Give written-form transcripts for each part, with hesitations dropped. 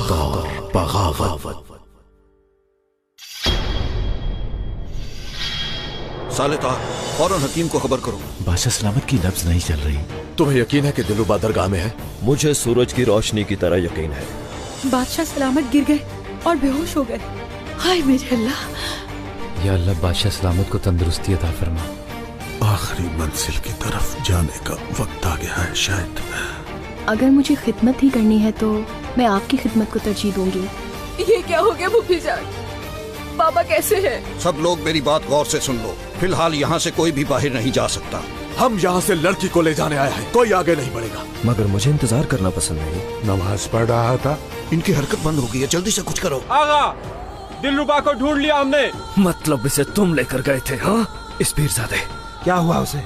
कहत और बगावत। साले फौरन हकीम को खबर करो। बादशाह सलामत की नब्ज नहीं चल रही। तुम्हें यकीन है कि दिलरुबा दरगाह में है? मुझे सूरज की रोशनी की तरह यकीन है। बादशाह सलामत गिर गए और बेहोश हो गए। हाय मेरे अल्लाह। या अल्लाह बादशाह सलामत को तंदुरुस्ती अता फरमा। आखिरी मंजिल की तरफ जाने का वक्त आ गया है शायद। अगर मुझे खिदमत ही करनी है तो मैं आपकी खिदमत को तरजीह दूंगी। ये क्या हो गया भूपी जान? बाबा कैसे हैं? सब लोग मेरी बात गौर से सुन लो। फिलहाल यहाँ से कोई भी बाहर नहीं जा सकता। हम यहाँ से लड़की को ले जाने आए हैं, कोई आगे नहीं बढ़ेगा। मगर मुझे इंतजार करना पसंद नहीं। नमाज पढ़ रहा था। इनकी हरकत बंद हो गई है, जल्दी से कुछ करो। आगा, दिलरुबा को ढूंढ लिया हमने। मतलब इसे तुम लेकर गए थे? हाँ इस पीरजादे। क्या हुआ उसे?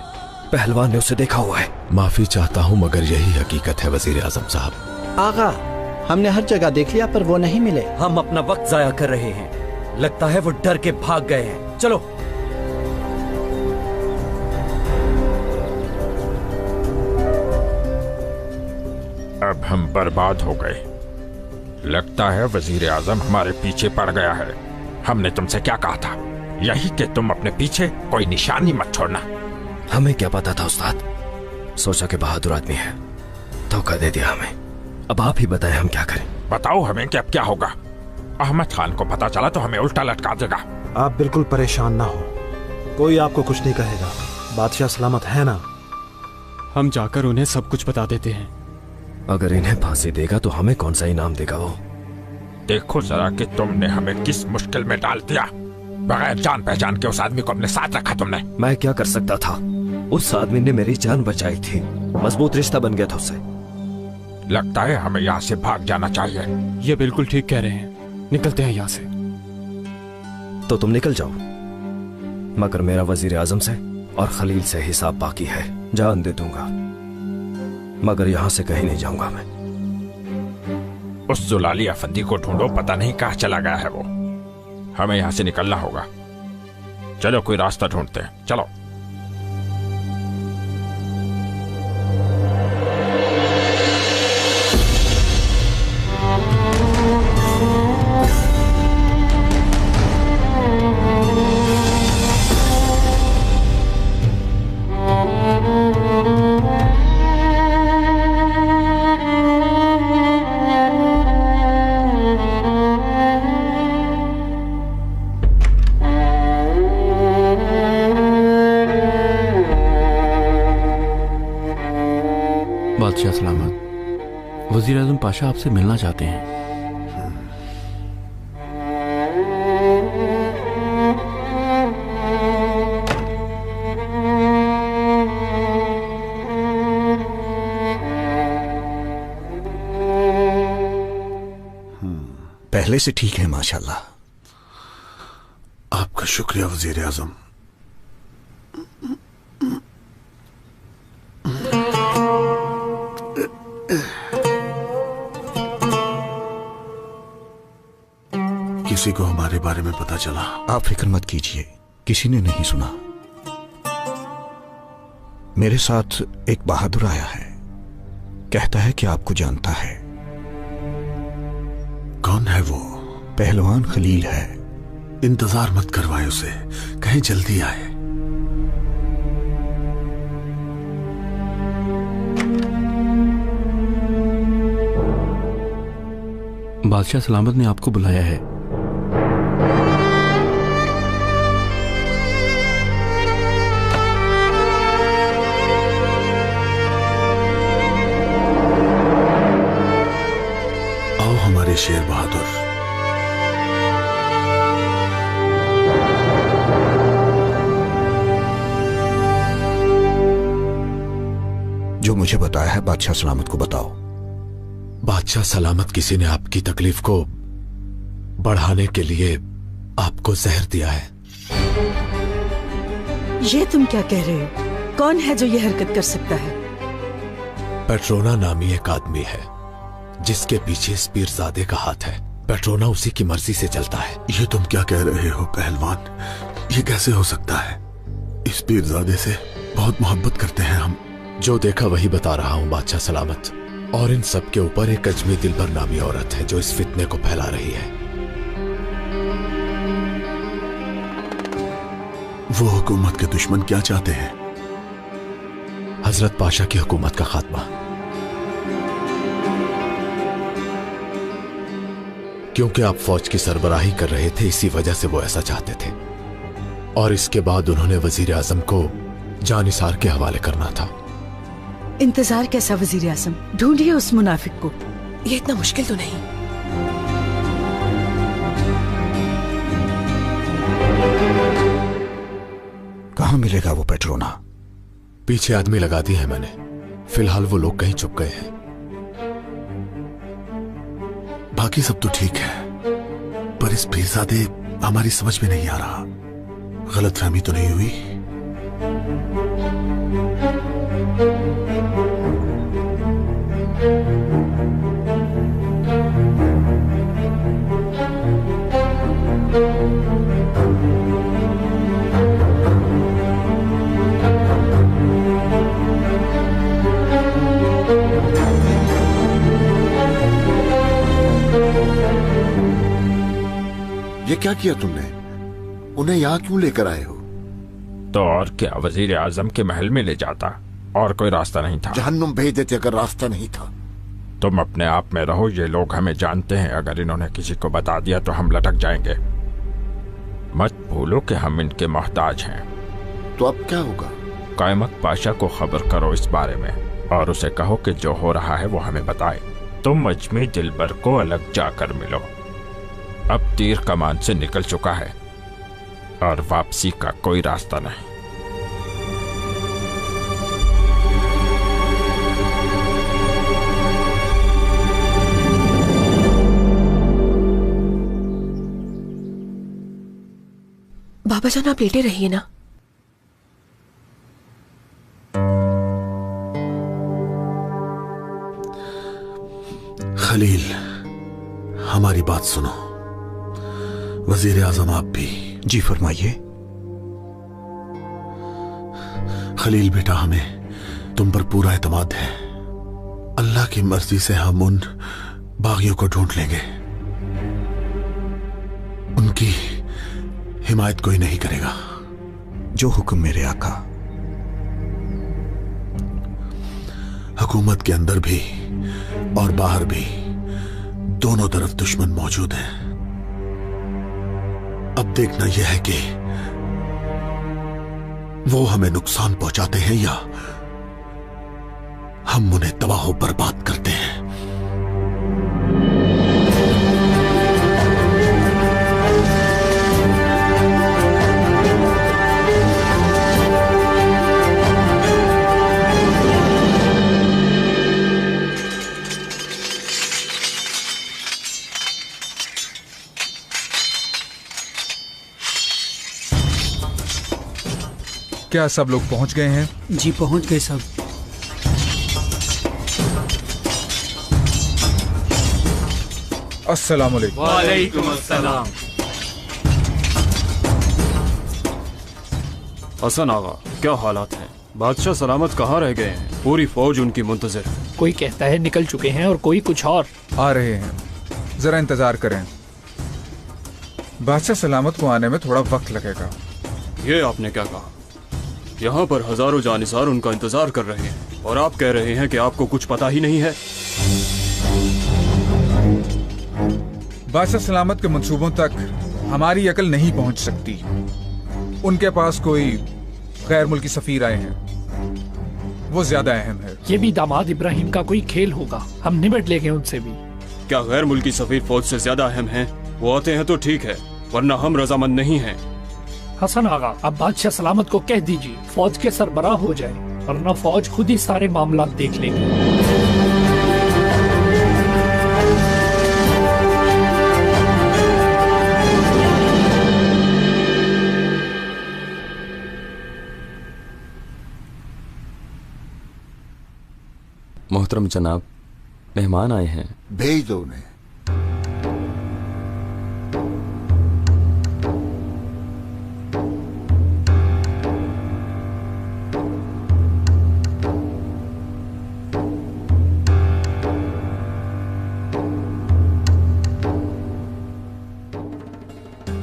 पहलवान ने उसे देखा हुआ है। माफी चाहता हूँ मगर यही हकीकत है वजीर आजम साहब। आगा, हमने हर जगह देख लिया पर वो नहीं मिले। हम अपना वक्त जाया कर रहे हैं। लगता है वो डर के भाग गए हैं। चलो। अब हम बर्बाद हो गए। लगता है वजीर आजम हमारे पीछे पड़ गया है। हमने तुमसे क्या कहा था? यही कि तुम अपने पीछे कोई निशानी मत छोड़ना। हमें क्या पता था उस्ताद? सोचा कि बहादुर आदमी है, धोखा दे दिया हमें। अब आप ही बताएं हम क्या करें। बताओ हमें कि अब क्या होगा। अहमद खान को पता चला तो हमें उल्टा लटका देगा। आप बिल्कुल परेशान ना हो, कोई आपको कुछ नहीं कहेगा। बादशाह सलामत है ना? हम जाकर उन्हें सब कुछ बता देते हैं। अगर इन्हें फांसी देगा तो हमें कौन सा इनाम देगा वो? देखो जरा कि तुमने हमें किस मुश्किल में डाल दिया। बगैर जान पहचान के उस आदमी को अपने साथ रखा तुमने। मैं क्या कर सकता था? उस आदमी ने मेरी जान बचाई थी, मजबूत रिश्ता बन गया था उससे। लगता है हमें यहाँ से भाग जाना चाहिए। ये बिल्कुल ठीक कह रहे हैं, निकलते हैं यहाँ से। तो तुम निकल जाओ, मगर मेरा वजीर आजम से और खलील से हिसाब बाकी है। जान दे दूंगा मगर यहाँ से कहीं नहीं जाऊंगा मैं। उस जुलाली अफंदी को ढूंढो, पता नहीं कहाँ चला गया है वो। हमें यहाँ से निकलना होगा। चलो कोई रास्ता ढूंढते हैं, चलो। बादशाह सलामत, वजीर आजम पाशा आपसे मिलना चाहते हैं। पहले से ठीक है माशाल्लाह। आपका शुक्रिया वजीर आजम। किसी को हमारे बारे में पता चला? आप फिक्र मत कीजिए, किसी ने नहीं सुना। मेरे साथ एक बहादुर आया है, कहता है कि आपको जानता है। कौन है वो? पहलवान खलील है। इंतजार मत करवाए उसे, कहीं जल्दी आए। बादशाह सलामत ने आपको बुलाया है। आओ हमारे शेर बहादुर। जो मुझे बताया है बादशाह सलामत को बताओ। बादशाह सलामत किसी ने आपकी तकलीफ को बढ़ाने के लिए आपको जहर दिया है। ये तुम क्या कह रहे हो? कौन है जो ये हरकत कर सकता है? पेट्रोना नामी एक आदमी है जिसके पीछे इस पीरजादे का हाथ है। पेट्रोना उसी की मर्जी से चलता है। ये तुम क्या कह रहे हो पहलवान? ये कैसे हो सकता है? इस पीरजादे से बहुत मोहब्बत करते हैं हम। जो देखा वही बता रहा हूं बादशाह सलामत। और इन सब के ऊपर एक अजमी दिलबर नामी औरत है जो इस फितने को फैला रही है। वो हुकूमत के दुश्मन क्या चाहते हैं? हजरत पाशा की हुकूमत का खात्मा। क्योंकि आप फौज की सरबराही कर रहे थे, इसी वजह से वो ऐसा चाहते थे। और इसके बाद उन्होंने वजीर आजम को जानिसार के हवाले करना था। इंतजार कैसा वजीर आजम? ढूंढिए उस मुनाफिक को। ये इतना मुश्किल तो नहीं। कहाँ मिलेगा वो पेट्रोना? पीछे आदमी लगा दिए हैं मैंने। फिलहाल वो लोग कहीं छुप गए हैं। बाकी सब तो ठीक है, पर इस पीरजादे हमारी समझ में नहीं आ रहा। गलतफहमी तो नहीं हुई? ये क्या किया तुमने? उन्हें यहाँ क्यों लेकर आए हो? तो और क्या, वजीर आजम के महल में ले जाता, और कोई रास्ता नहीं था। जहन्नुम भेज देते अगर रास्ता नहीं था। तुम अपने आप में रहो, ये लोग हमें जानते हैं। अगर इन्होंने किसी को बता दिया तो हम लटक जाएंगे। मत भूलो कि हम इनके मोहताज हैं। तो अब क्या होगा? कायमत पाशा को खबर करो इस बारे में, और उसे कहो कि जो हो रहा है वो हमें बताए। तुम अजमी दिलबर को अलग जाकर मिलो। अब तीर कमान से निकल चुका है और वापसी का कोई रास्ता नहीं। बाबा जान, आप लेटे रहिए ना। खलील, हमारी बात सुनो। वजीर आजम आप भी। जी फरमाइए। खलील बेटा, हमें तुम पर पूरा एतमाद है। अल्लाह की मर्जी से हम उन बागियों को ढूंढ लेंगे। उनकी हिमायत कोई नहीं करेगा। जो हुक्म मेरे आका। हुकूमत के अंदर भी और बाहर भी दोनों तरफ दुश्मन मौजूद हैं। अब देखना यह है कि वो हमें नुकसान पहुंचाते हैं या हम उन्हें तबाह बर्बाद करते हैं। क्या सब लोग पहुंच गए हैं? जी पहुंच गए सब। अस्सलाम वालेकुम। वालेकुम अस्सलाम। हसन आगा, क्या हालात हैं? बादशाह सलामत कहाँ रह गए हैं? पूरी फौज उनकी मुंतजर। कोई कहता है निकल चुके हैं और कोई कुछ और। आ रहे हैं, जरा इंतजार करें। बादशाह सलामत को आने में थोड़ा वक्त लगेगा। ये आपने क्या कहा? यहाँ पर हजारों जानिसार उनका इंतजार कर रहे हैं और आप कह रहे हैं कि आपको कुछ पता ही नहीं है। बादशाह सलामत के मंसूबों तक हमारी अकल नहीं पहुंच सकती। उनके पास कोई गैर मुल्की सफीर आए हैं, वो ज्यादा अहम है। ये भी दामाद इब्राहिम का कोई खेल होगा, हम निपट लेंगे उनसे भी। क्या गैर मुल्की सफीर फौज से ज्यादा अहम हैं? वो आते हैं तो ठीक है, वरना हम रजामंद नहीं हैं। हसन आगा, अब बादशाह सलामत को कह दीजिए फौज के सरबराह हो जाए, वरना फौज खुद ही सारे मामला देख लेगी। मोहतरम जनाब, मेहमान आए हैं। भेज दो उन्हें।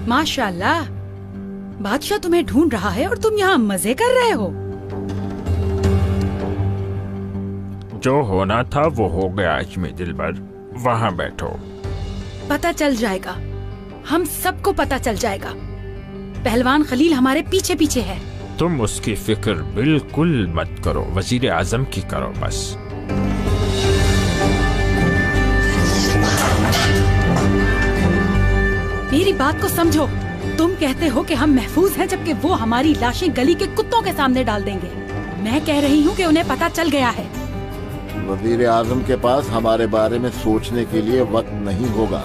माशाल्लाह, बादशाह तुम्हें ढूंढ रहा है और तुम यहाँ मजे कर रहे हो। जो होना था वो हो गया अजमी दिलबर, वहाँ बैठो। पता चल जाएगा, हम सबको पता चल जाएगा। पहलवान खलील हमारे पीछे पीछे है। तुम उसकी फिक्र बिल्कुल मत करो, वजीर आजम की करो बस। मेरी बात को समझो। तुम कहते हो कि हम महफूज हैं, जबकि वो हमारी लाशें गली के कुत्तों के सामने डाल देंगे। मैं कह रही हूँ कि उन्हें पता चल गया है। वजीर आजम के पास हमारे बारे में सोचने के लिए वक्त नहीं होगा।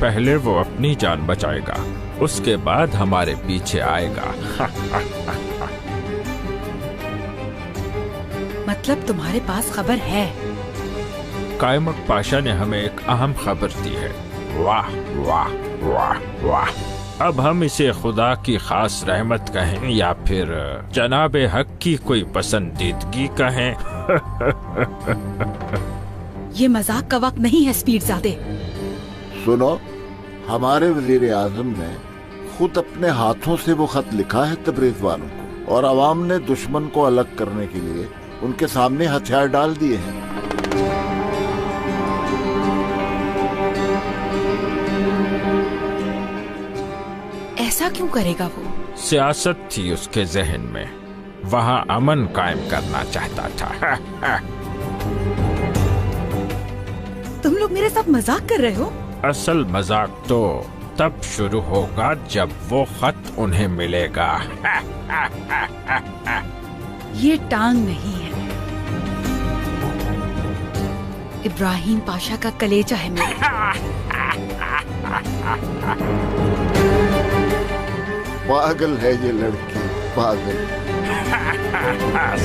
पहले वो अपनी जान बचाएगा, उसके बाद हमारे पीछे आएगा। मतलब तुम्हारे पास खबर है? कायमक पाशा ने हमें एक अहम खबर दी है। वाह वाह वाह वाह। अब हम इसे खुदा की खास रहमत कहें या फिर जनाबे हक की कोई पसंदीदगी कहें। ये मजाक का वक्त नहीं है स्पीडज़ादे। सुनो, हमारे वजीर आजम ने खुद अपने हाथों से वो खत लिखा है तबरेज वालों को, और अवाम ने दुश्मन को अलग करने के लिए उनके सामने हथियार डाल दिए हैं। ऐसा क्यों करेगा वो? सियासत थी उसके जहन में, वहाँ अमन कायम करना चाहता था। तुम लोग मेरे साथ मजाक कर रहे हो? असल मजाक तो तब शुरू होगा जब वो खत उन्हें मिलेगा। ये टांग नहीं है, इब्राहिम पाशा का कलेजा है मेरा। पागल है ये लड़की, पागल।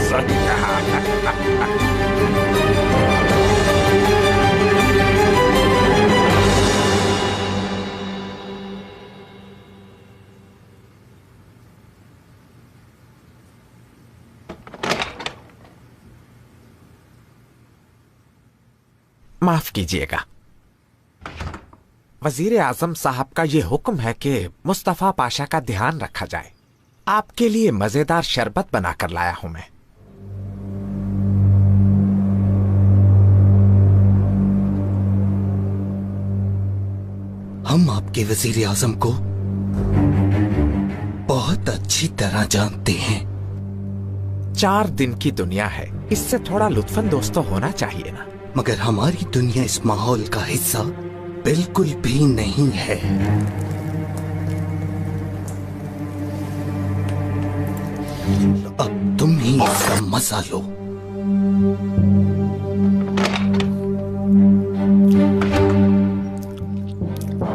सच कहा। माफ कीजिएगा, वजीर आजम साहब का ये हुक्म है कि मुस्तफा पाशा का ध्यान रखा जाए। आपके लिए मजेदार शरबत बनाकर लाया हूं मैं। हम आपके वजीर आजम को बहुत अच्छी तरह जानते हैं। 4 दिन की दुनिया है, इससे थोड़ा लुत्फानंदोज़ तो होना चाहिए ना। मगर हमारी दुनिया इस माहौल का हिस्सा बिल्कुल भी नहीं है। अब तुम ही इसका मजा लो।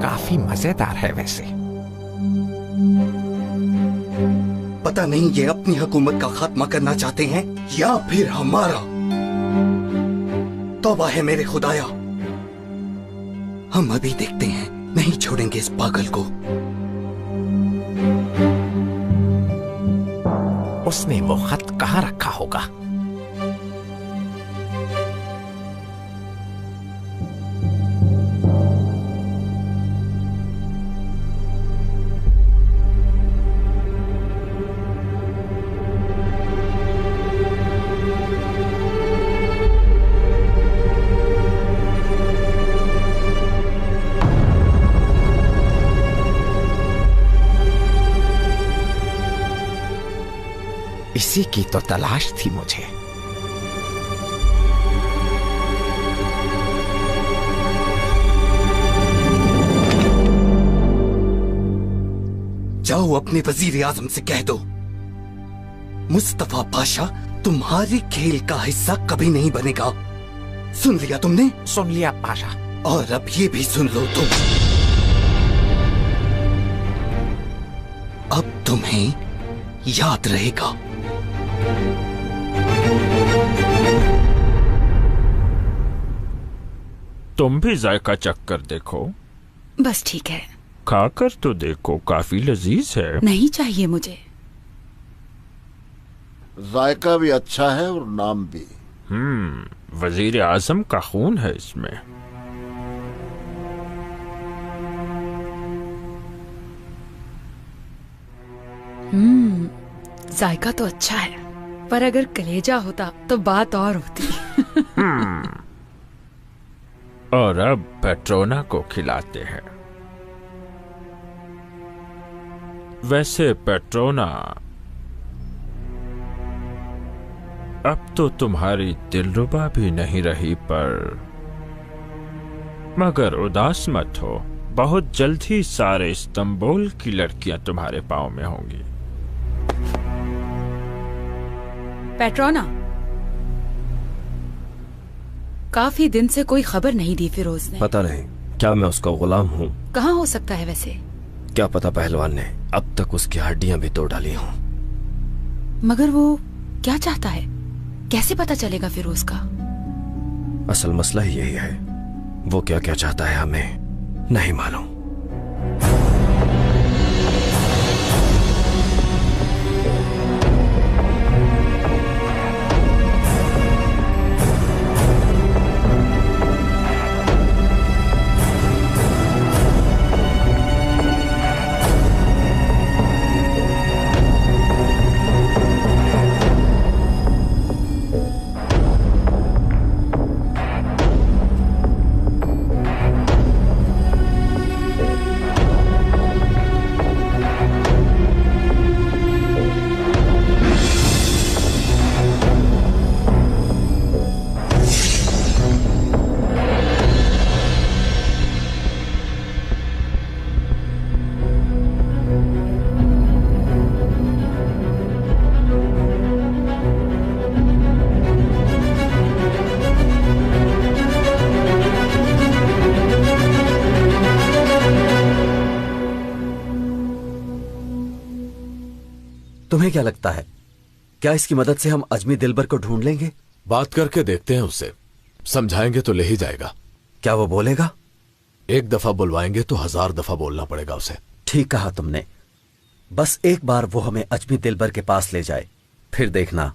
काफी मजेदार है वैसे। पता नहीं ये अपनी हुकूमत का खात्मा करना चाहते हैं या फिर हमारा। तौबा है मेरे खुदाया, हम अभी देखते हैं, नहीं छोड़ेंगे इस पागल को। उसने वो खत कहाँ रखा होगा? इसी की तो तलाश थी मुझे। जाओ अपने वजीर आजम से कह दो, मुस्तफा पाशा तुम्हारे खेल का हिस्सा कभी नहीं बनेगा। सुन लिया तुमने? सुन लिया पाशा। और अब ये भी सुन लो तुम, अब तुम्हें याद रहेगा। तुम भी जायका चक्कर देखो। बस ठीक है। खाकर तो देखो, काफी लजीज है। नहीं चाहिए मुझे। जायका भी अच्छा है और नाम भी। वजीर आजम का खून है इसमें। जायका तो अच्छा है, पर अगर कलेजा होता तो बात और होती। और अब पेट्रोना को खिलाते हैं। वैसे पेट्रोना, अब तो तुम्हारी दिलरुबा भी नहीं रही, पर मगर उदास मत हो, बहुत जल्द ही सारे इस्तांबुल की लड़कियां तुम्हारे पांव में होंगी। पेट्रोना, काफी दिन से कोई खबर नहीं दी फिरोज ने। पता नहीं, क्या मैं उसका गुलाम हूँ? कहाँ हो सकता है वैसे? क्या पता पहलवान ने अब तक उसकी हड्डियां भी तोड़ डाली हों। मगर वो क्या चाहता है, कैसे पता चलेगा फिरोज का? असल मसला ही यही है, वो क्या क्या चाहता है हमें नहीं मालूम। तुम्हें क्या लगता है, क्या इसकी मदद से हम अजमी दिलबर को ढूंढ लेंगे? बात करके देखते हैं उससे, समझाएंगे तो ले ही जाएगा। क्या वो बोलेगा? एक दफा बुलवाएंगे तो 1000 दफा बोलना पड़ेगा उसे। ठीक कहा तुमने, बस एक बार वो हमें अजमी दिलबर के पास ले जाए, फिर देखना।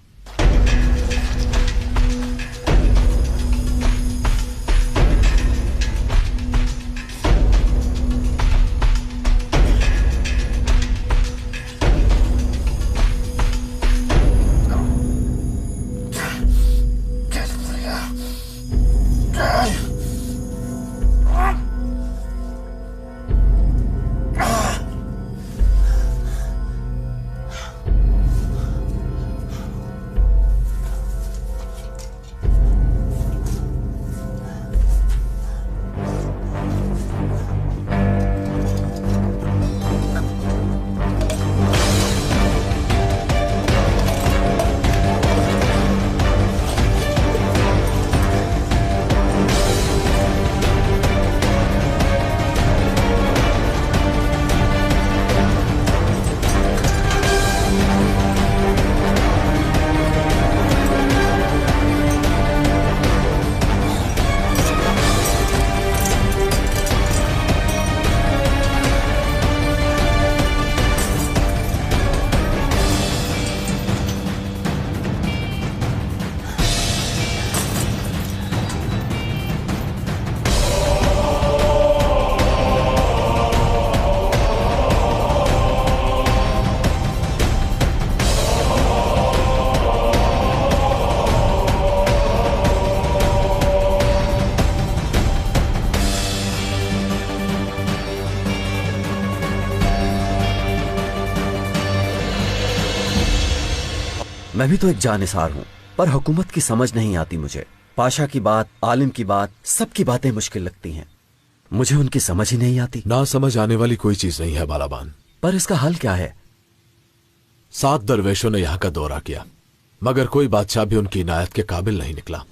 मैं भी तो एक जानिसार हूं, पर हुकूमत की समझ नहीं आती मुझे। पाशा की बात, आलिम की बात, सबकी बातें मुश्किल लगती हैं। मुझे उनकी समझ ही नहीं आती। ना समझ आने वाली कोई चीज नहीं है बालाबान। पर इसका हल क्या है? 7 दरवेशों ने यहां का दौरा किया, मगर कोई बादशाह भी उनकी इनायत के काबिल नहीं निकला।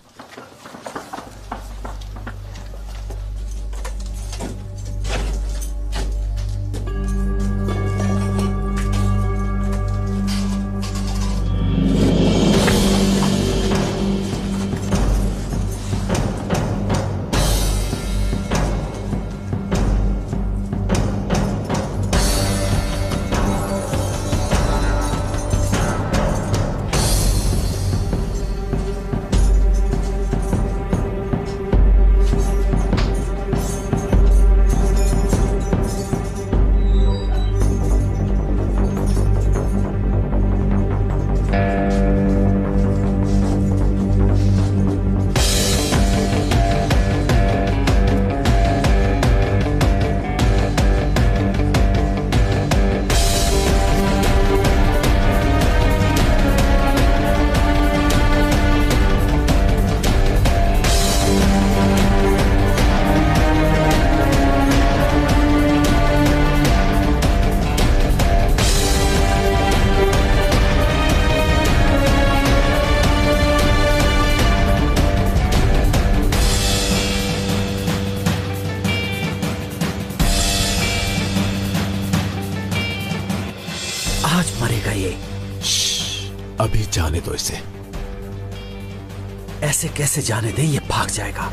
चाहिए। अभी जाने दो इसे। ऐसे कैसे जाने दें, ये भाग जाएगा।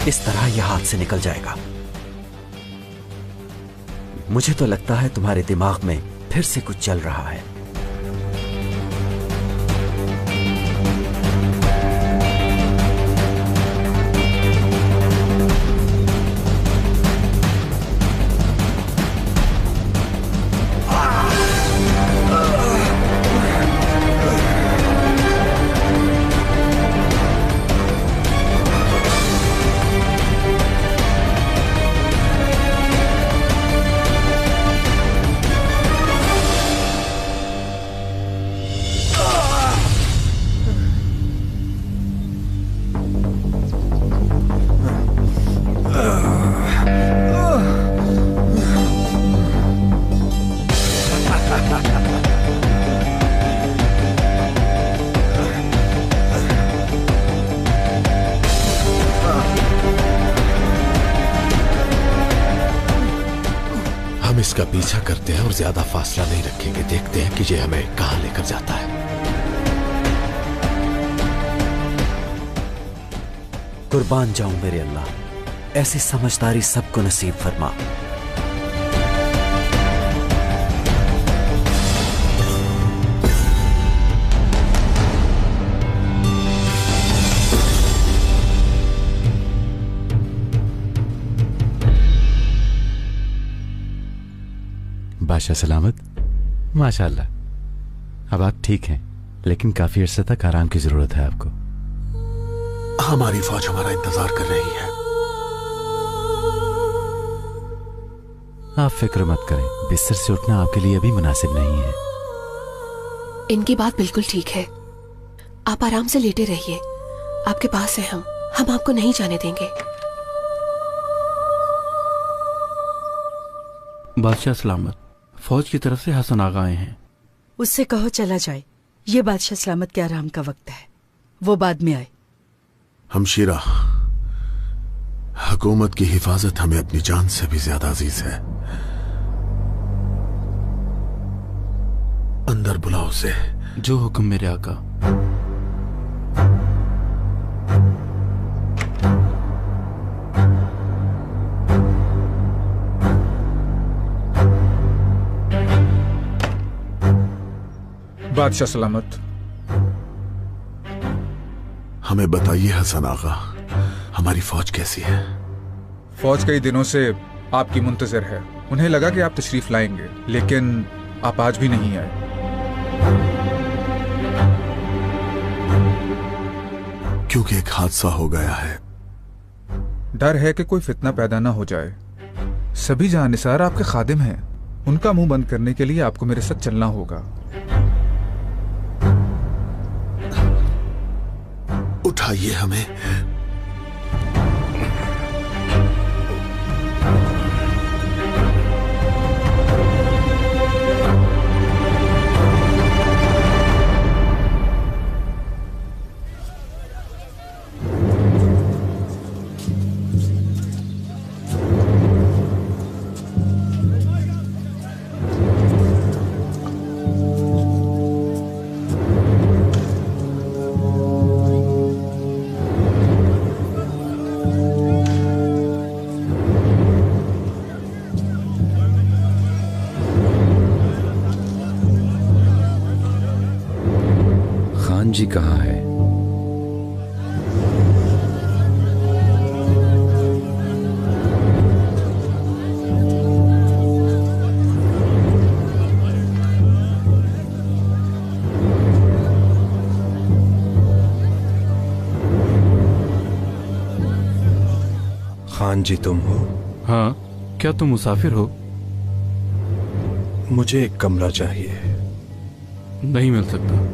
इस तरह यह हाथ से निकल जाएगा। मुझे तो लगता है तुम्हारे दिमाग में फिर से कुछ चल रहा है। हम इसका पीछा करते हैं और ज्यादा फासला नहीं रखेंगे। देखते हैं कि ये हमें कहां लेकर जाता है। कुर्बान जाऊं मेरे अल्लाह, ऐसी समझदारी सबको नसीब फरमा। बादशाह सलामत। माशाअल्लाह, अब आप ठीक हैं, लेकिन काफी अरसे तक आराम की जरूरत है आपको। हमारी फौज हमारा इंतजार कर रही है। आप फिक्र मत करें, बिस्तर से उठना आपके लिए अभी मुनासिब नहीं है। इनकी बात बिल्कुल ठीक है। आप आराम से लेटे रहिए, आपके पास है हम आपको नहीं जाने देंगे। बादशाह सलामत, फौज की तरफ से हसन आगा आए हैं। उससे कहो चला जाए। ये बादशाह सलामत के आराम का वक्त है, वो बाद में आए। हमशीरा, हुकूमत की हिफाजत हमें अपनी जान से भी ज्यादा अजीज है। अंदर बुलाओ उसे। जो हुक्म मेरे आका। बादशाह सलामत। हमें बताइए हसन आगा, हमारी फौज कैसी है? फौज कई दिनों से आपकी मुंतजर है। उन्हें लगा कि आप तशरीफ लाएंगे, लेकिन आप आज भी नहीं आए। क्योंकि एक हादसा हो गया है। डर है कि कोई फितना पैदा ना हो जाए। सभी जानिसार आपके खादिम हैं, उनका मुंह बंद करने के लिए आपको मेरे साथ चलना होगा। उठाइए हमें। जी कहाँ है? खान जी तुम हो? हाँ, क्या तुम मुसाफिर हो? मुझे एक कमरा चाहिए। नहीं मिल सकता।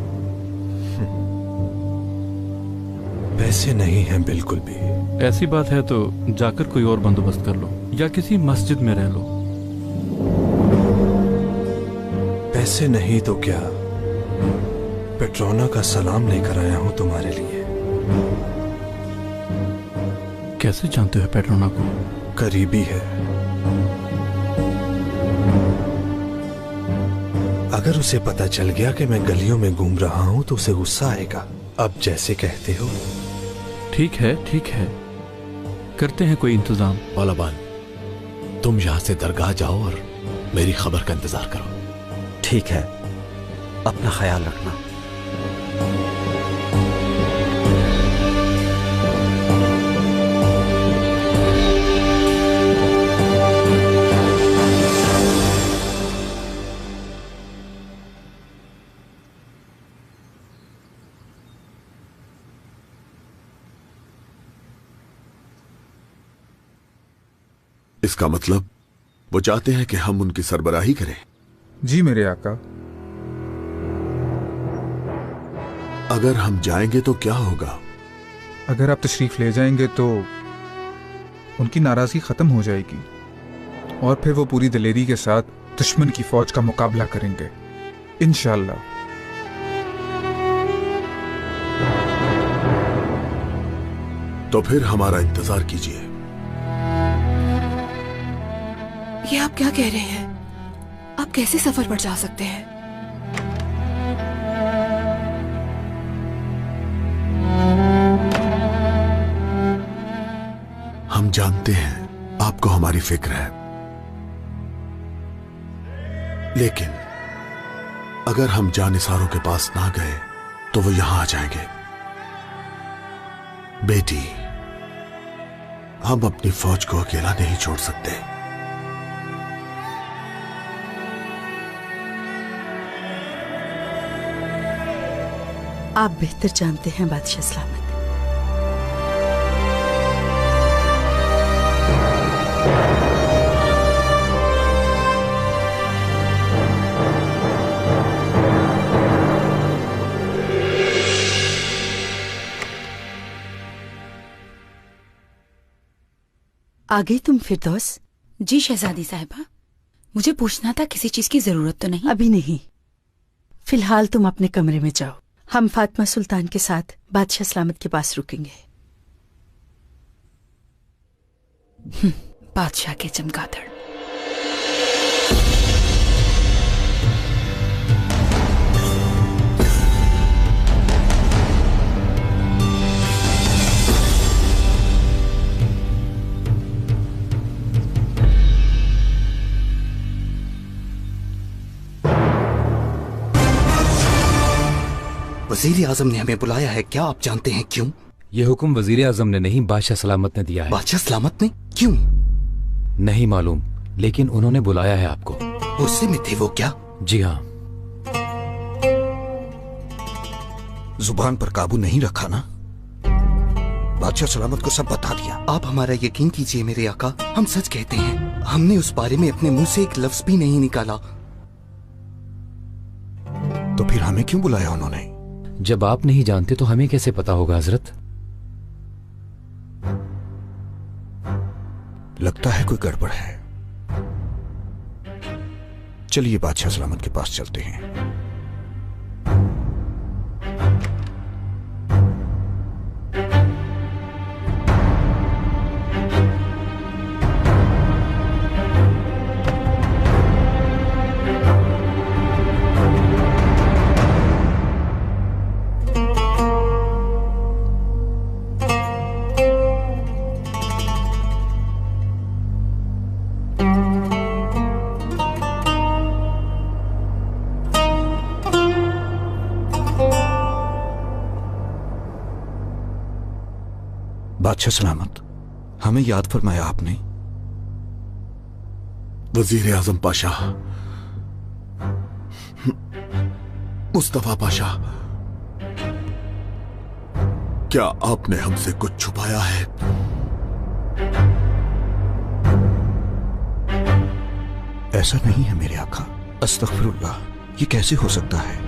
पैसे नहीं हैं बिल्कुल भी। ऐसी बात है तो जाकर कोई और बंदोबस्त कर लो या किसी मस्जिद में रह लो। पैसे नहीं तो क्या, पेट्रोना का सलाम लेकर आया हूं तुम्हारे लिए। कैसे जानते हो पेट्रोना को? करीबी है। अगर उसे पता चल गया कि मैं गलियों में घूम रहा हूं तो उसे गुस्सा आएगा। अब जैसे कहते हो। ठीक है, ठीक है, करते हैं कोई इंतजाम। मौलाबान, तुम यहां से दरगाह जाओ और मेरी खबर का इंतजार करो। ठीक है, अपना ख्याल रखना। इसका मतलब वो चाहते हैं कि हम उनकी सरबराही करें? जी मेरे आका। अगर हम जाएंगे तो क्या होगा? अगर आप तशरीफ ले जाएंगे तो उनकी नाराजगी खत्म हो जाएगी और फिर वो पूरी दिलेरी के साथ दुश्मन की फौज का मुकाबला करेंगे इंशाअल्लाह। तो फिर हमारा इंतजार कीजिए। ये आप क्या कह रहे हैं? आप कैसे सफर पर जा सकते हैं? हम जानते हैं आपको हमारी फिक्र है, लेकिन अगर हम जानिसारों के पास ना गए तो वो यहां आ जाएंगे। बेटी, हम अपनी फौज को अकेला नहीं छोड़ सकते। आप बेहतर जानते हैं बादशाह सलामत। आ गई तुम फिरदौस? जी शहजादी साहिबा, मुझे पूछना था किसी चीज की जरूरत तो नहीं? अभी नहीं, फिलहाल तुम अपने कमरे में जाओ। हम फातिमा सुल्तान के साथ बादशाह सलामत के पास रुकेंगे। बादशाह के चमगादड़। वजीर आजम ने हमें बुलाया है, क्या आप जानते हैं क्यों? यह हुक्म वजीर आजम ने नहीं, बादशाह सलामत ने दिया है। बादशाह सलामत ने? क्यों? नहीं मालूम, लेकिन उन्होंने बुलाया है आपको। गुस्से में थे वो क्या? जी हाँ। जुबान पर काबू नहीं रखा ना? बादशाह सलामत को सब बता दिया। आप हमारा यकीन कीजिए मेरे आका, हम सच कहते हैं। हमने उस बारे में अपने मुंह से एक लफ्ज भी नहीं निकाला। तो फिर हमें क्यों बुलाया उन्होंने? जब आप नहीं जानते तो हमें कैसे पता होगा हजरत? लगता है कोई गड़बड़ है। चलिए बादशाह सलामत के पास चलते हैं। बादशाह सलामत, हमें याद फरमाया आपने। वजीर आजम पाशा, मुस्तफा पाशा, क्या आपने हमसे कुछ छुपाया है? ऐसा नहीं है मेरे आका। अस्तगफिरुल्लाह, ये कैसे हो सकता है?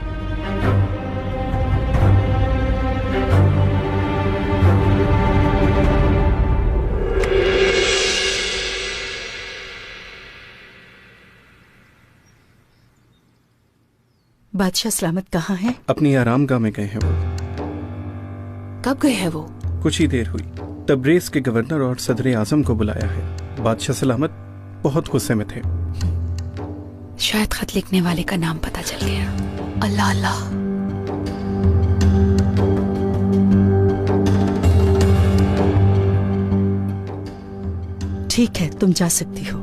बादशाह सलामत कहाँ हैं? अपनी आरामगाह में गए हैं वो। कब गए हैं वो? कुछ ही देर हुई। तब्रेज के गवर्नर और सदर आजम को बुलाया है। बादशाह सलामत बहुत गुस्से में थे। शायद खत लिखने वाले का नाम पता चल गया। अल्लाह अल्लाह। ठीक है, तुम जा सकती हो।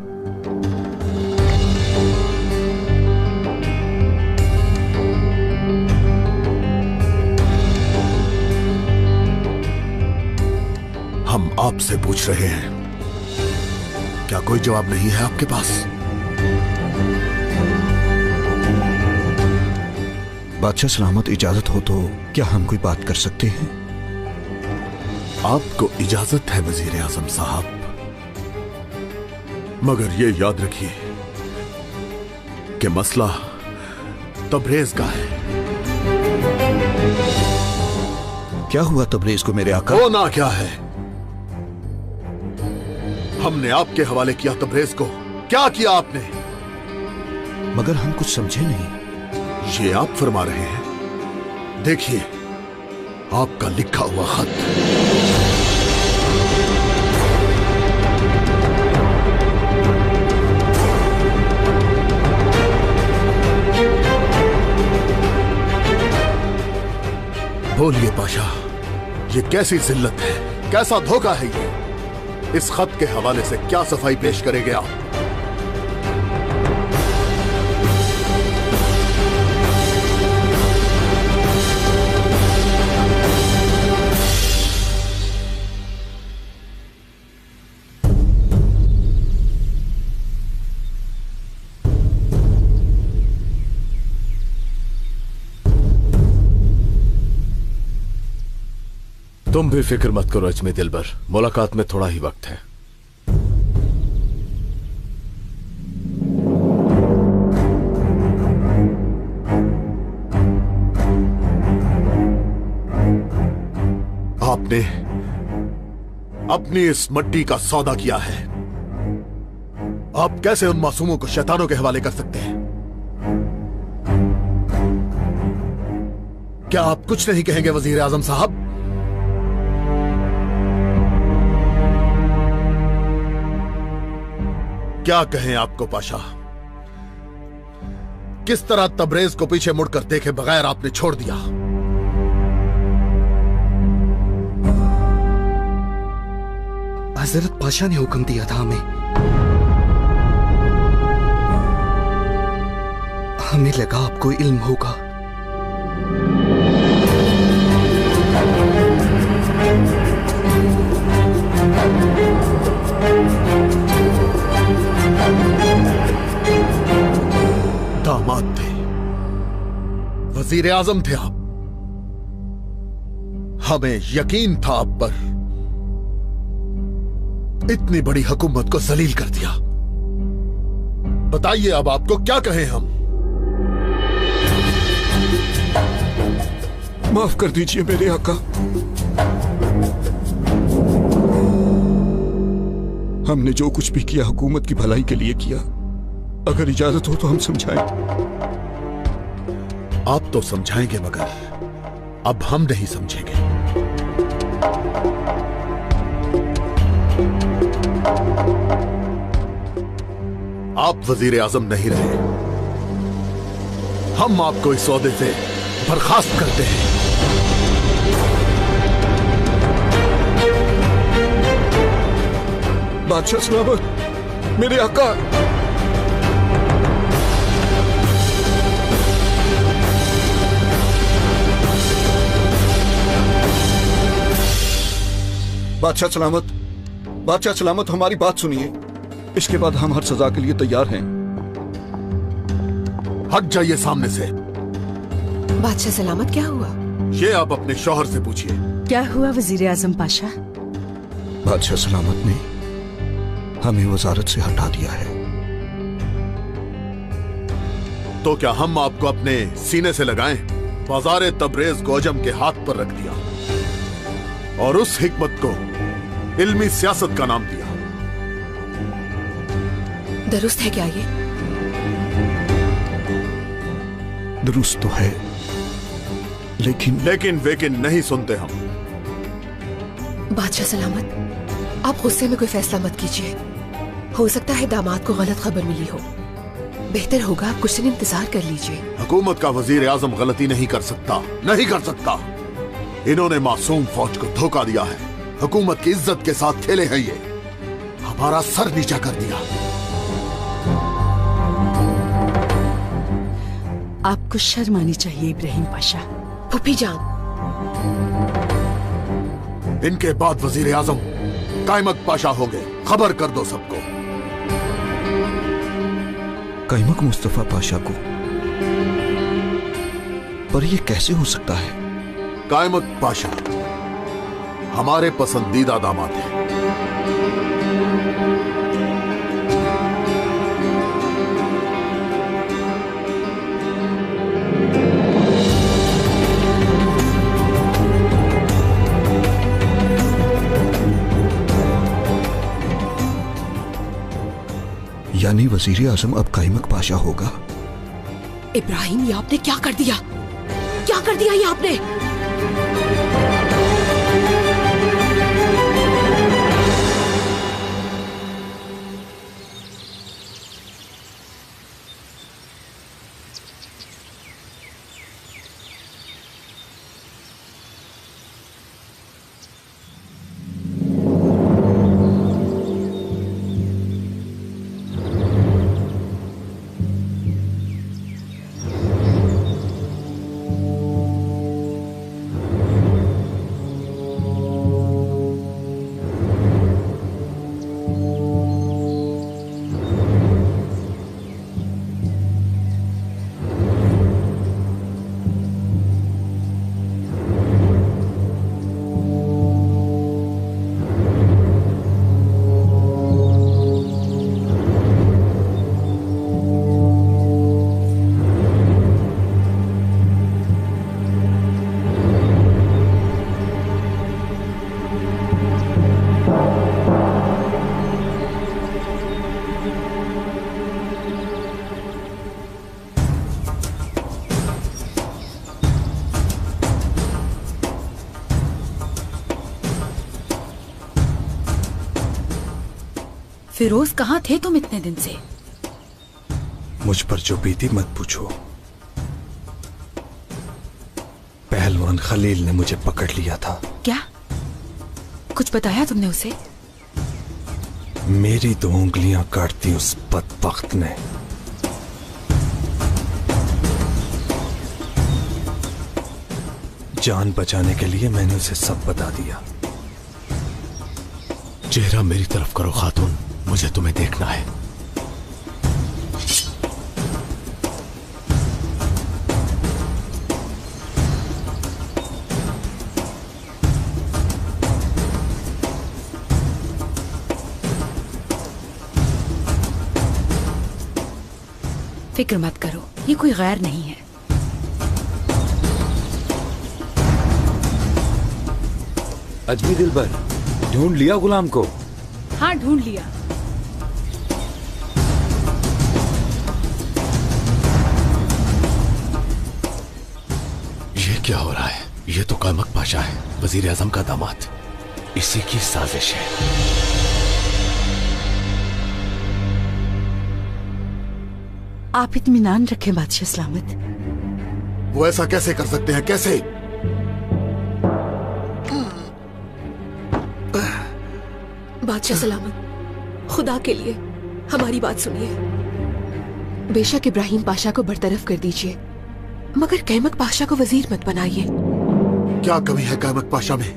हम आपसे पूछ रहे हैं, क्या कोई जवाब नहीं है आपके पास? बादशाह सलामत, इजाजत हो तो क्या हम कोई बात कर सकते हैं? आपको इजाजत है वजीर आजम साहब, मगर ये याद रखिए कि मसला तब्रेज का है। क्या हुआ तब्रेज को मेरे आका? होना क्या है? हमने आपके हवाले किया तब्रेज को। क्या किया आपने? मगर हम कुछ समझे नहीं। ये आप फरमा रहे हैं। देखिए आपका लिखा हुआ खत। बोलिए पाशा, ये कैसी जिल्लत है, कैसा धोखा है ये? इस खत के हवाले से क्या सफाई पेश करेंगे आप? तुम भी फिक्र मत करो अजमी दिलबर, मुलाकात में थोड़ा ही वक्त है। आपने अपनी इस मट्टी का सौदा किया है। आप कैसे उन मासूमों को शैतानों के हवाले कर सकते हैं? क्या आप कुछ नहीं कहेंगे वजीर आजम साहब? क्या कहें आपको पाशा? किस तरह तब्रेज को पीछे मुड़कर देखे बगैर आपने छोड़ दिया? हजरत पाशा ने हुक्म दिया था हमें लगा आपको इल्म होगा। दामाद थे, वजीर आजम थे आप। हमें यकीन था आप पर। इतनी बड़ी हुकूमत को जलील कर दिया। बताइए अब आपको क्या कहें हम? माफ कर दीजिए मेरे आका। हमने जो कुछ भी किया हुकूमत की भलाई के लिए किया। अगर इजाजत हो तो हम समझाएं। आप तो समझाएंगे मगर अब हम नहीं समझेंगे। आप वजीर आजम नहीं रहे। हम आपको इस सौदे से बर्खास्त करते हैं। बादशाह सलामत, मेरे आका। बादशाह सलामत, बादशाह सलामत, हमारी बात सुनिए। इसके बाद हम हर सजा के लिए तैयार हैं। हट जाइए सामने से। बादशाह सलामत, क्या हुआ? ये आप अपने शौहर से पूछिए। क्या हुआ वजीर आजम पाशा? बादशाह सलामत ने हमें वजारत से हटा दिया है। तो क्या हम आपको अपने सीने से लगाएं? बाजार तब्रेज को अजम के हाथ पर रख दिया और उस हिकमत को इल्मी सियासत का नाम दिया। दुरुस्त है क्या ये? दुरुस्त तो है, लेकिन वेकिन नहीं सुनते हम। बादशाह सलामत, आप गुस्से में कोई फैसला मत कीजिए। हो सकता है दामाद को गलत खबर मिली हो। बेहतर होगा आप कुछ दिन इंतजार कर लीजिए। हुकूमत का वजीर आजम गलती नहीं कर सकता, नहीं कर सकता। इन्होंने मासूम फौज को धोखा दिया है। हुकूमत की इज्जत के साथ खेले हैं ये, हमारा सर नीचा कर दिया। आपको शर्म आनी चाहिए इब्राहिम पाशा। फूफी जान, इनके बाद वजीर आजम कायमक पाशा होंगे, खबर कर दो सबको। कायमक मुस्तफा पाशा को? पर यह कैसे हो सकता है? कायमक पाशा हमारे पसंदीदा दामाद हैं। यानी वजीर आजम अब कायमक पाशा होगा? इब्राहिम, ये आपने क्या कर दिया? क्या कर दिया ये आपने? फिरोज, कहाँ थे तुम इतने दिन से? मुझ पर जो बीती मत पूछो। पहलवान खलील ने मुझे पकड़ लिया था। क्या कुछ बताया तुमने उसे? मेरी 2 उंगलियां काटती उस बदबख्त ने। जान बचाने के लिए मैंने उसे सब बता दिया। चेहरा मेरी तरफ करो खातून, मुझे तुम्हें देखना है। फिक्र मत करो, ये कोई गैर नहीं है। अजमी दिलबर, ढूंढ लिया गुलाम को? हाँ, ढूंढ लिया। ये क्या हो रहा है? ये तो कायमक पाशा है, वजीर आजम का दामाद। इसी की साजिश है। आप इत्मीनान रखें बादशाह सलामत। वो ऐसा कैसे कर सकते हैं? कैसे? बादशाह सलामत, खुदा के लिए हमारी बात सुनिए। बेशक इब्राहिम पाशा को बरतरफ कर दीजिए, मगर कायमक पाशा को वजीर मत बनाइए। क्या कमी है कायमक पाशा में?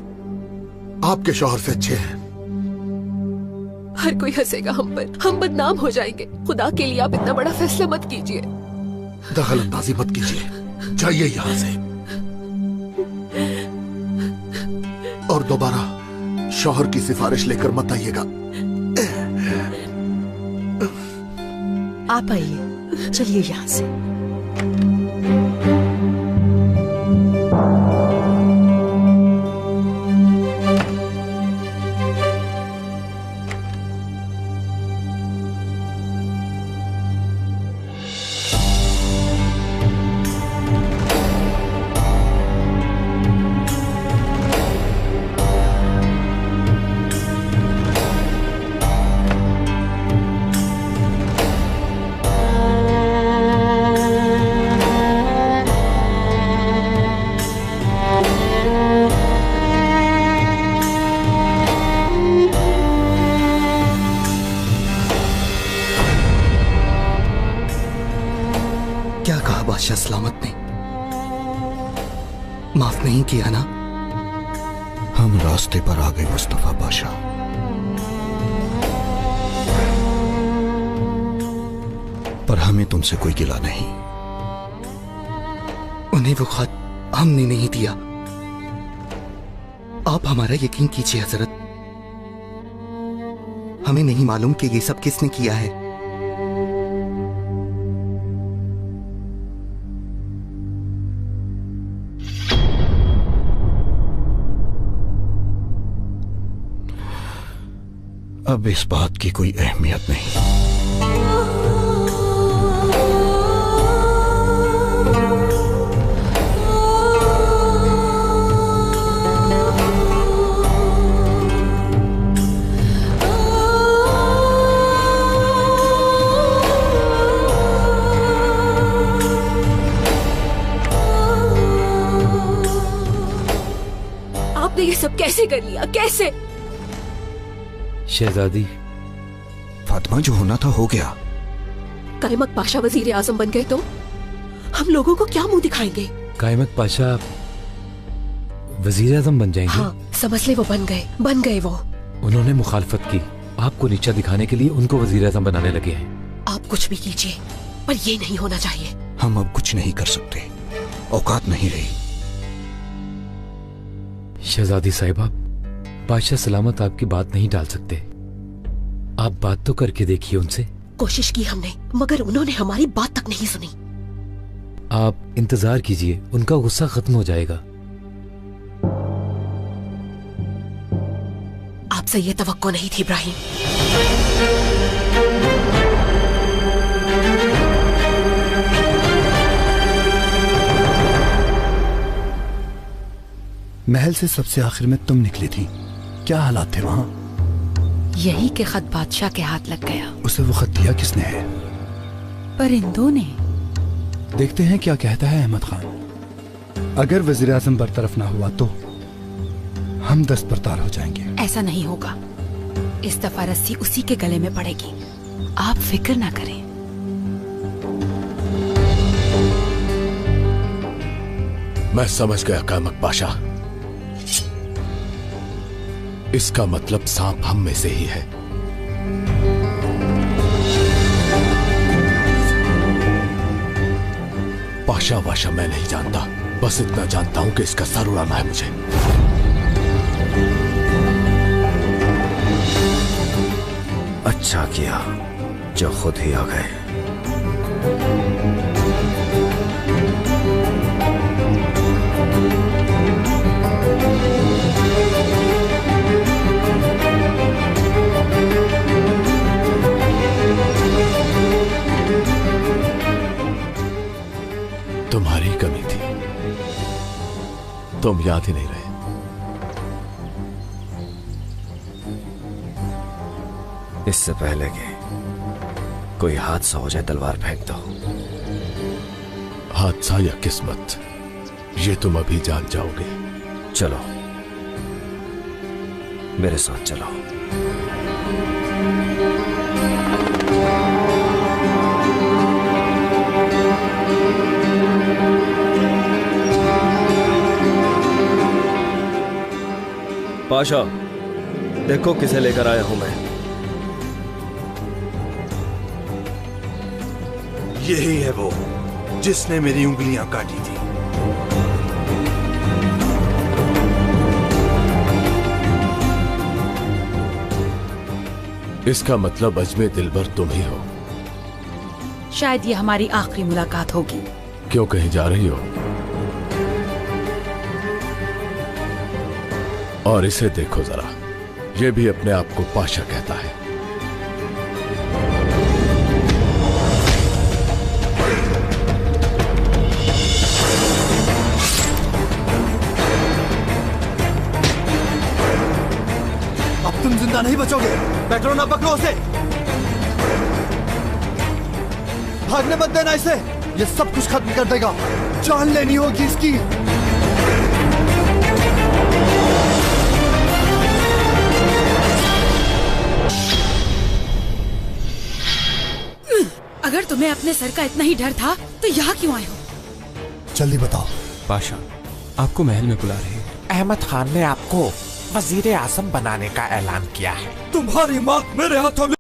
आपके शौहर से अच्छे हैं। हर कोई हंसेगा हम पर, हम बदनाम हो जाएंगे। खुदा के लिए आप इतना बड़ा फैसला मत कीजिए। दखल अंदाजी मत कीजिए, जाइए यहाँ से। और दोबारा शौहर की सिफारिश लेकर मत आइएगा। आप आइए, चलिए यहाँ से। माफ नहीं किया ना? हम रास्ते पर आ गए मुस्तफा पाशा। पर हमें तुमसे कोई गिला नहीं। उन्हें वो खत हमने नहीं दिया। आप हमारा यकीन कीजिए हजरत, हमें नहीं मालूम कि ये सब किसने किया है। अब इस बात की कोई अहमियत नहीं। आपने ये सब कैसे कर लिया? कैसे? शहजादी, फातिमा, जो होना था हो गया। कायमक पाशा वजीर आजम बन गए तो हम लोगों को क्या मुंह दिखाएंगे? कायमक पाशा वजीर आजम बन जाएंगे? हाँ, समझ ले वो बन गए वो। उन्होंने मुखालफत की, आपको नीचा दिखाने के लिए उनको वजीर आजम बनाने लगे हैं। आप कुछ भी कीजिए, पर ये नहीं होना चाहिए। हम अब कुछ नहीं कर सकते, औकात नहीं रही। शहजादी साहिबा, पाशा सलामत आपकी बात नहीं टाल सकते। आप बात तो करके देखिए उनसे। कोशिश की हमने, मगर उन्होंने हमारी बात तक नहीं सुनी। आप इंतजार कीजिए, उनका गुस्सा खत्म हो जाएगा। आपसे ये तवक्को नहीं थी इब्राहिम। महल से सबसे आखिर में तुम निकली थी, क्या हालात थे वहां? यही के खत बादशाह के हाथ लग गया। उसे वो खत दिया किसने है? परिंदों ने। देखते हैं क्या कहता है अहमद खान। अगर वजीर आजम बरतरफ ना हुआ तो हम दस्तबरदार हो जाएंगे। ऐसा नहीं होगा, इस दफा रस्सी उसी के गले में पड़ेगी। आप फिक्र ना करें। मैं समझ गया कामक पाशा, इसका मतलब सांप हम में से ही है। पाशा वाशा मैं नहीं जानता, बस इतना जानता हूं कि इसका सर उड़ाना है मुझे। अच्छा किया जो खुद ही आ गए। तुम्हारी कमी थी, तुम याद ही नहीं रहे। इससे पहले कि कोई हादसा हो जाए तलवार फेंक दो। हादसा या किस्मत, ये तुम अभी जान जाओगे। चलो मेरे साथ चलो। पाशा, देखो किसे लेकर आया हूं मैं। यही है वो जिसने मेरी उंगलियां काटी थी। इसका मतलब अजमे दिलबर तुम ही हो। शायद ये हमारी आखिरी मुलाकात होगी। क्यों कहीं जा रही हो? और इसे देखो जरा, ये भी अपने आप को पाशा कहता है। अब तुम जिंदा नहीं बचोगे। पकड़ो ना, पकड़ो उसे। भागने मत देना इसे, ये सब कुछ खत्म कर देगा। जान लेनी होगी इसकी। अगर तुम्हें अपने सर का इतना ही डर था तो यहाँ क्यों आए हो? जल्दी बताओ। पाशा, आपको महल में बुला रहे हैं। अहमद खान ने आपको वजीर आजम बनाने का ऐलान किया है। तुम्हारी माँ मेरे हाथों में